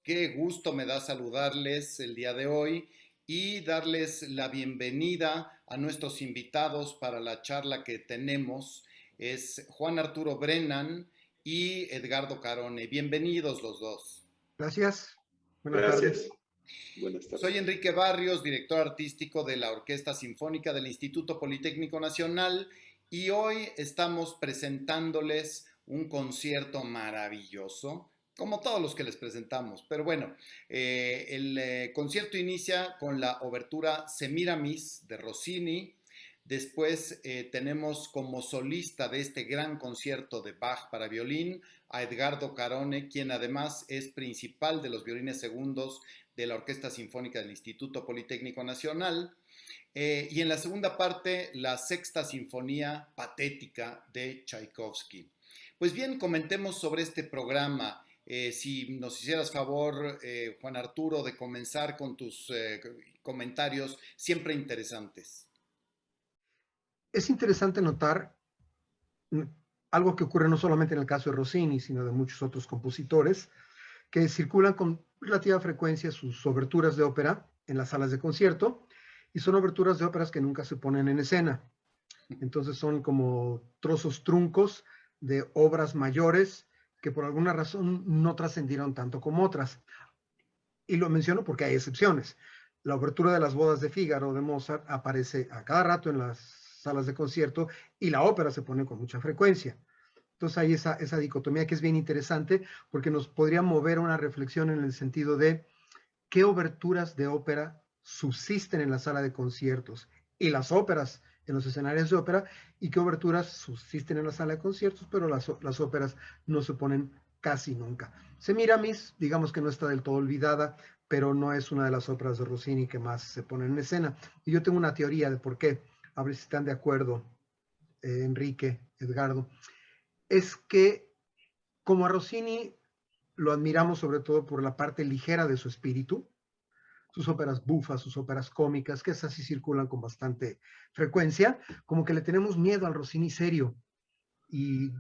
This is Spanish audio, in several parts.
Qué gusto me da saludarles el día de hoy y darles la bienvenida a nuestros invitados para la charla que tenemos. Es Juan Arturo Brennan y Edgardo Carone. Bienvenidos los dos. Gracias. Buenas Gracias. tardes. Buenas Soy tardes. Enrique Barrios, director artístico de la Orquesta Sinfónica del Instituto Politécnico Nacional, y hoy estamos presentándoles un concierto maravilloso, como todos los que les presentamos. Pero bueno, el concierto inicia con la obertura Semiramis de Rossini. Después tenemos como solista de este gran concierto de Bach para violín a Edgardo Carone, quien además es principal de los violines segundos de la Orquesta Sinfónica del Instituto Politécnico Nacional. Y en la segunda parte, la Sexta Sinfonía Patética de Tchaikovsky. Pues bien, comentemos sobre este programa. Si nos hicieras favor, Juan Arturo, de comenzar con tus comentarios siempre interesantes. Es interesante notar mm, algo que ocurre no solamente en el caso de Rossini, sino de muchos otros compositores, que circulan con relativa frecuencia sus oberturas de ópera en las salas de concierto, y son oberturas de óperas que nunca se ponen en escena. Entonces son como trozos truncos de obras mayores que por alguna razón no trascendieron tanto como otras. Y lo menciono porque hay excepciones. La obertura de las bodas de Fígaro de Mozart aparece a cada rato en las salas de concierto y la ópera se pone con mucha frecuencia. Entonces hay esa dicotomía que es bien interesante porque nos podría mover una reflexión en el sentido de qué oberturas de ópera subsisten en la sala de conciertos y las óperas en los escenarios de ópera, y qué oberturas subsisten en la sala de conciertos, pero las óperas no se ponen casi nunca. Semiramis, digamos que no está del todo olvidada, pero no es una de las óperas de Rossini que más se ponen en escena. Y yo tengo una teoría de por qué, a ver si están de acuerdo, Enrique, Edgardo. Es que como a Rossini lo admiramos sobre todo por la parte ligera de su espíritu, sus óperas bufas, sus óperas cómicas, que esas sí circulan con bastante frecuencia, como que le tenemos miedo al Rossini serio. Y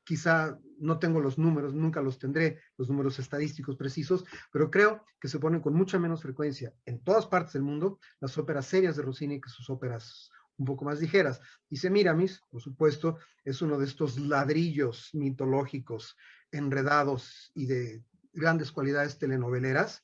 quizá no tengo los números, nunca los tendré, los números estadísticos precisos, pero creo que se ponen con mucha menos frecuencia en todas partes del mundo las óperas serias de Rossini que sus óperas un poco más ligeras. Y Semiramis, por supuesto, es uno de estos ladrillos mitológicos enredados y de grandes cualidades telenoveleras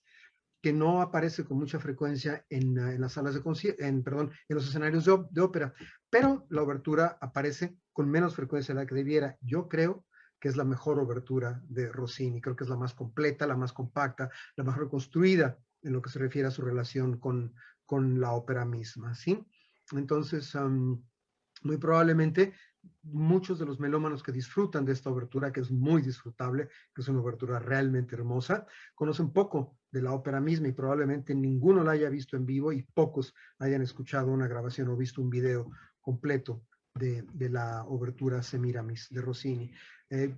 que no aparece con mucha frecuencia en las salas de concierto, perdón, en los escenarios de ópera, pero la obertura aparece con menos frecuencia de la que debiera. Yo creo que es la mejor obertura de Rossini, creo que es la más completa, la más compacta, la mejor construida en lo que se refiere a su relación con la ópera misma, ¿sí? Entonces, muy probablemente muchos de los melómanos que disfrutan de esta obertura, que es muy disfrutable, que es una obertura realmente hermosa, conocen poco de la ópera misma y probablemente ninguno la haya visto en vivo y pocos hayan escuchado una grabación o visto un video completo de la obertura Semiramis de Rossini.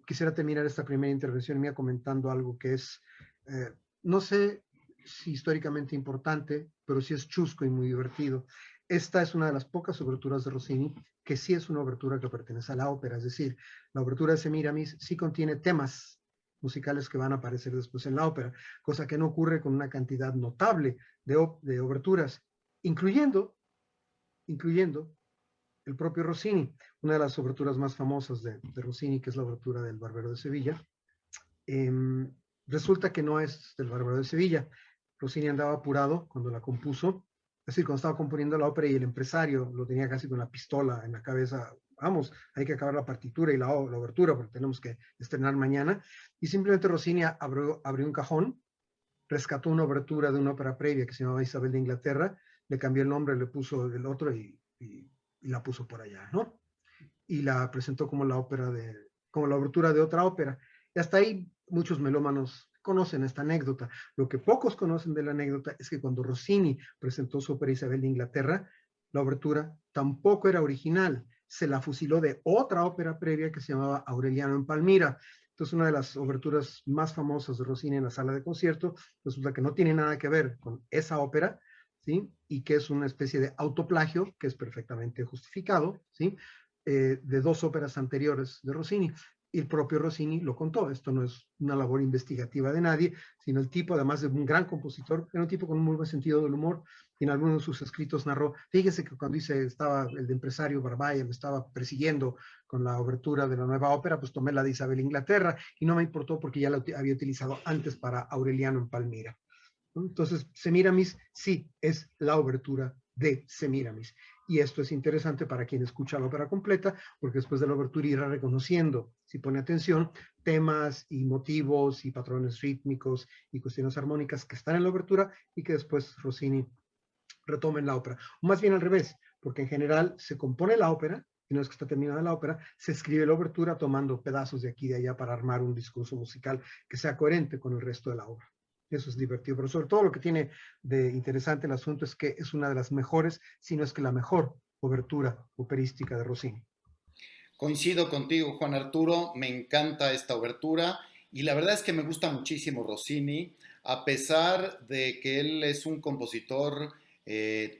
Quisiera terminar esta primera intervención mía comentando algo que es, no sé si históricamente importante, pero sí es chusco y muy divertido. Esta es una de las pocas oberturas de Rossini que sí es una obertura que pertenece a la ópera, es decir, la obertura de Semiramis sí contiene temas musicales que van a aparecer después en la ópera, cosa que no ocurre con una cantidad notable de oberturas, incluyendo el propio Rossini, una de las oberturas más famosas de Rossini, que es la obertura del Barbero de Sevilla. Eh, Resulta que no es del Bárbaro de Sevilla. Rossini andaba apurado cuando la compuso, es decir, cuando estaba componiendo la ópera y el empresario lo tenía casi con la pistola en la cabeza. Vamos, hay que acabar la partitura y la obertura porque tenemos que estrenar mañana. Y simplemente Rossini abrió un cajón, rescató una obertura de una ópera previa que se llamaba Isabel de Inglaterra, le cambió el nombre, le puso el otro y la puso por allá, ¿no? Y la presentó como como la obertura de otra ópera. Y hasta ahí muchos melómanos conocen esta anécdota. Lo que pocos conocen de la anécdota es que cuando Rossini presentó su ópera Isabel de Inglaterra, la obertura tampoco era original, se la fusiló de otra ópera previa que se llamaba Aureliano en Palmira. Entonces, una de las oberturas más famosas de Rossini en la sala de concierto resulta que no tiene nada que ver con esa ópera, ¿sí? Y que es una especie de autoplagio que es perfectamente justificado, ¿sí? De dos óperas anteriores de Rossini. Y el propio Rossini lo contó. Esto no es una labor investigativa de nadie, sino el tipo, además de un gran compositor, era un tipo con un muy buen sentido del humor. Y en algunos de sus escritos narró, fíjese que cuando estaba el de empresario Barbaya, me estaba persiguiendo con la obertura de la nueva ópera, pues tomé la de Isabel Inglaterra y no me importó porque ya la había utilizado antes para Aureliano en Palmira. Entonces, Semiramis sí es la obertura de Semiramis. Y esto es interesante para quien escucha la ópera completa, porque después de la obertura irá reconociendo, si pone atención, temas y motivos y patrones rítmicos y cuestiones armónicas que están en la obertura y que después Rossini retoma en la ópera. O más bien al revés, porque en general se compone la ópera, y no es que está terminada la ópera, se escribe la obertura tomando pedazos de aquí y de allá para armar un discurso musical que sea coherente con el resto de la obra. Eso es divertido, pero sobre todo lo que tiene de interesante el asunto es que es una de las mejores, si no es que la mejor obertura operística de Rossini. Coincido contigo, Juan Arturo, me encanta esta obertura y la verdad es que me gusta muchísimo Rossini, a pesar de que él es un compositor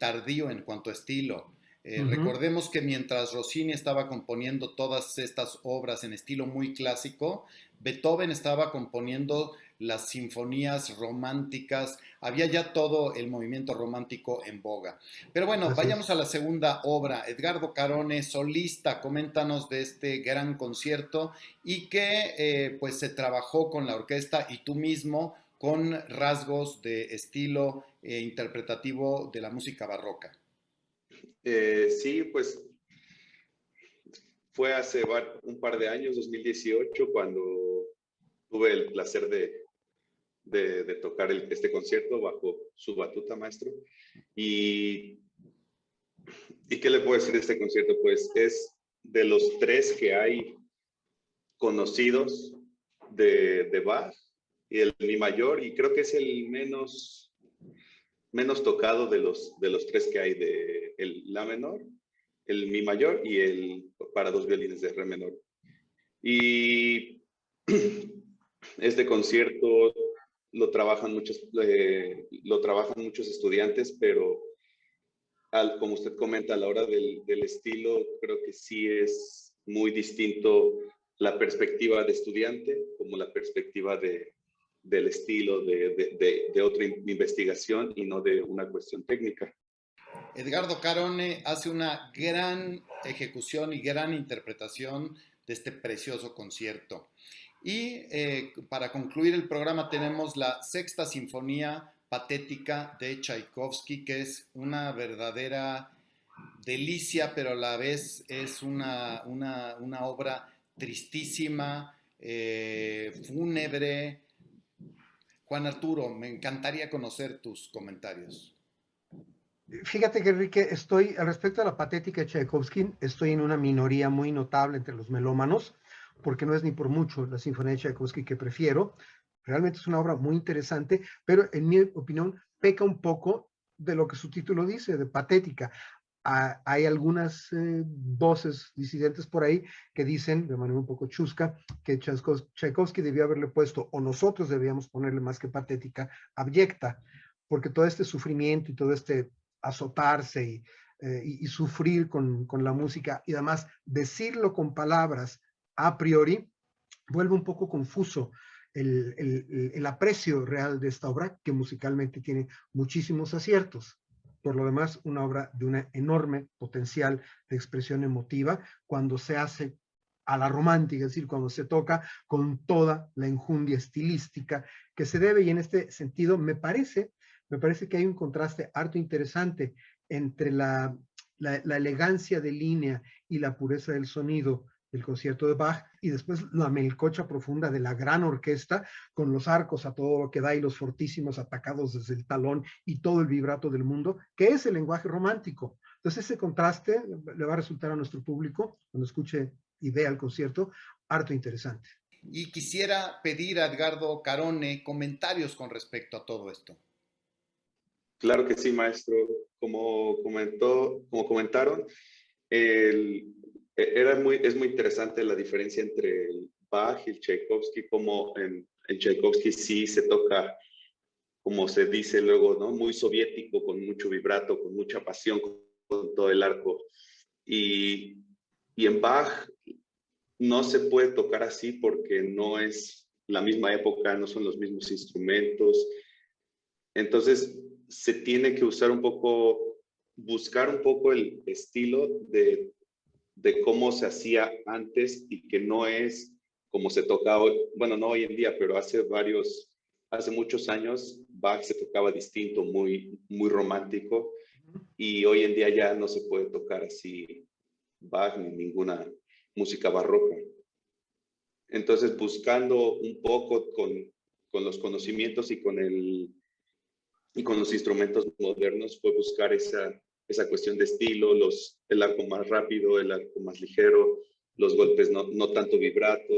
tardío en cuanto a estilo. Recordemos que mientras Rossini estaba componiendo todas estas obras en estilo muy clásico, Beethoven estaba componiendo las sinfonías románticas, había ya todo el movimiento romántico en boga. Pero bueno, Así vayamos es. a la segunda obra. Edgardo Carone, solista, coméntanos de este gran concierto y que pues se trabajó con la orquesta y tú mismo con rasgos de estilo interpretativo de la música barroca. Sí, pues fue hace un par de años, 2018, cuando tuve el placer de tocar este concierto bajo su batuta, maestro. Y, ¿Y qué le puedo decir de este concierto? Pues es de los tres que hay conocidos de Bach, y el Mi mayor, y creo que es el menos tocado de los tres que hay, de el La menor, el Mi mayor y el para dos violines de Re menor. Y este concierto lo trabajan muchos estudiantes, pero como usted comenta, a la hora del estilo, creo que sí es muy distinto la perspectiva de estudiante como la perspectiva del estilo de otra investigación y no de una cuestión técnica. Edgardo Carone hace una gran ejecución y gran interpretación de este precioso concierto. Y para concluir el programa tenemos la Sexta Sinfonía Patética de Tchaikovsky, que es una verdadera delicia, pero a la vez es una obra tristísima, fúnebre. Juan Arturo, me encantaría conocer tus comentarios. Fíjate que, Enrique, estoy, al respecto a la patética de Tchaikovsky, estoy en una minoría muy notable entre los melómanos, porque no es ni por mucho la Sinfonía de Tchaikovsky que prefiero. Realmente es una obra muy interesante, pero en mi opinión peca un poco de lo que su título dice, de patética. Hay algunas voces disidentes por ahí que dicen, de manera un poco chusca, que Tchaikovsky debió haberle puesto, o nosotros debíamos ponerle más que patética, abyecta, porque todo este sufrimiento y todo este azotarse y sufrir con la música y además decirlo con palabras a priori, vuelve un poco confuso el aprecio real de esta obra, que musicalmente tiene muchísimos aciertos. Por lo demás, una obra de un enorme potencial de expresión emotiva cuando se hace a la romántica, es decir, cuando se toca con toda la enjundia estilística que se debe, y en este sentido me parece que hay un contraste harto interesante entre la elegancia de línea y la pureza del sonido del concierto de Bach y después la melcocha profunda de la gran orquesta con los arcos a todo lo que da y los fortísimos atacados desde el talón y todo el vibrato del mundo, que es el lenguaje romántico. Entonces ese contraste le va a resultar a nuestro público, cuando escuche y vea el concierto, harto interesante. Y quisiera pedir a Edgardo Carone comentarios con respecto a todo esto. Claro que sí, maestro. Como comentaron, es muy interesante la diferencia entre el Bach y el Tchaikovsky, como en Tchaikovsky sí se toca, como se dice luego, ¿no? Muy soviético, con mucho vibrato, con mucha pasión, con todo el arco. Y en Bach no se puede tocar así porque no es la misma época, no son los mismos instrumentos. Entonces, se tiene que usar un poco, buscar un poco el estilo de cómo se hacía antes y que no es como se tocaba, bueno, no hoy en día, pero hace muchos años Bach se tocaba distinto, muy romántico, y hoy en día ya no se puede tocar así Bach ni ninguna música barroca. Entonces, buscando un poco con los conocimientos y con los instrumentos modernos, fue buscar esa cuestión de estilo, el arco más rápido, el arco más ligero, los golpes no tanto vibrato,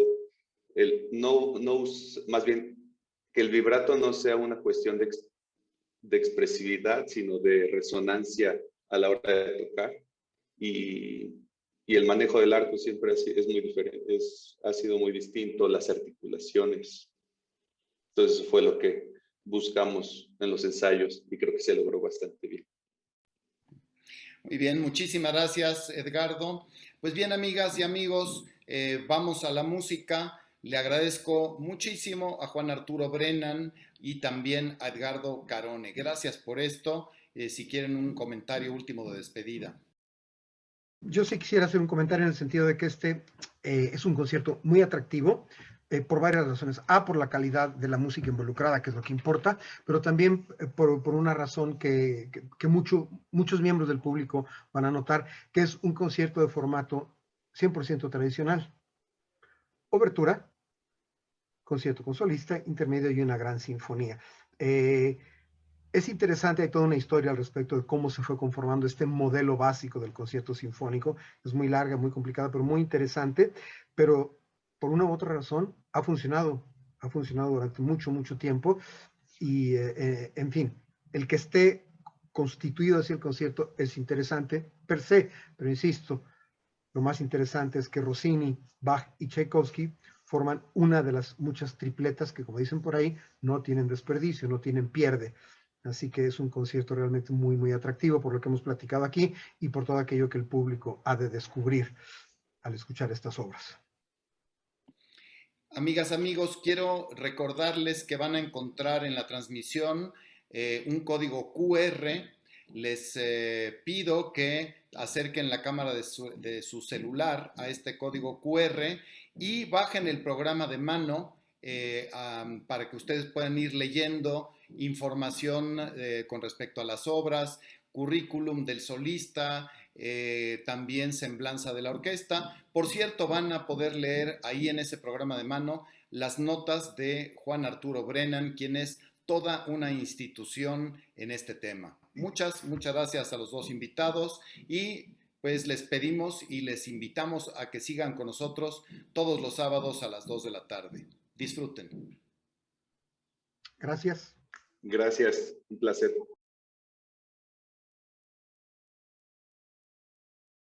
más bien que el vibrato no sea una cuestión de expresividad, sino de resonancia a la hora de tocar. Y el manejo del arco siempre es muy diferente, ha sido muy distinto, las articulaciones. Entonces fue lo que buscamos en los ensayos y creo que se logró bastante bien. Muy bien, muchísimas gracias, Edgardo. Pues bien, amigas y amigos, vamos a la música. Le agradezco muchísimo a Juan Arturo Brennan y también a Edgardo Carone. Gracias por esto. Si quieren un comentario último de despedida. Yo sí quisiera hacer un comentario en el sentido de que este es un concierto muy atractivo por varias razones. A, por la calidad de la música involucrada, que es lo que importa, pero también por una razón que muchos miembros del público van a notar, que es un concierto de formato 100% tradicional. Obertura, concierto con solista, intermedio y una gran sinfonía. Es interesante, hay toda una historia al respecto de cómo se fue conformando este modelo básico del concierto sinfónico. Es muy larga, muy complicada, pero muy interesante. Pero por una u otra razón ha funcionado durante mucho tiempo. Y, en fin, el que esté constituido así el concierto es interesante per se, pero insisto, lo más interesante es que Rossini, Bach y Tchaikovsky forman una de las muchas tripletas que, como dicen por ahí, no tienen desperdicio, no tienen pierde. Así que es un concierto realmente muy atractivo por lo que hemos platicado aquí y por todo aquello que el público ha de descubrir al escuchar estas obras. Amigas, amigos, quiero recordarles que van a encontrar en la transmisión un código QR. Les pido que acerquen la cámara de su celular a este código QR y bajen el programa de mano para que ustedes puedan ir leyendo información con respecto a las obras, currículum del solista, también semblanza de la orquesta. Por cierto, van a poder leer ahí en ese programa de mano las notas de Juan Arturo Brennan, quien es toda una institución en este tema. Muchas gracias a los dos invitados y pues les pedimos y les invitamos a que sigan con nosotros todos los sábados a las 2 de la tarde. Disfruten. Gracias. Gracias, un placer.